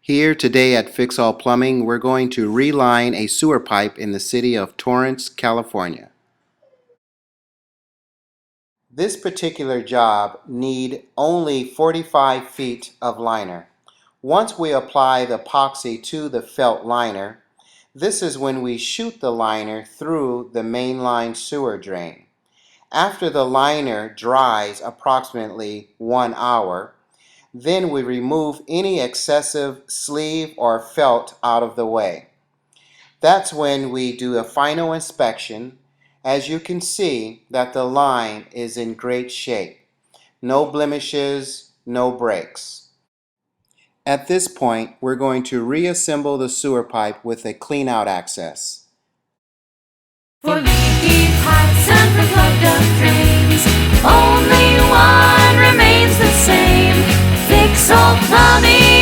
Here today at Fix All Plumbing, we're going to reline a sewer pipe in the city of Torrance, California. This particular job need only 45 feet of liner. Once we apply the epoxy to the felt liner, this is when we shoot the liner through the mainline sewer drain. After the liner dries approximately 1 hour, then we remove any excessive sleeve or felt out of the way. That's when we do a final inspection. As you can see that the line is in great shape. No blemishes, no breaks. At this point, we're going to reassemble the sewer pipe with a clean-out access. For leaky pipes and for plugged up drains, only one remains the same. Fix All Plumbing.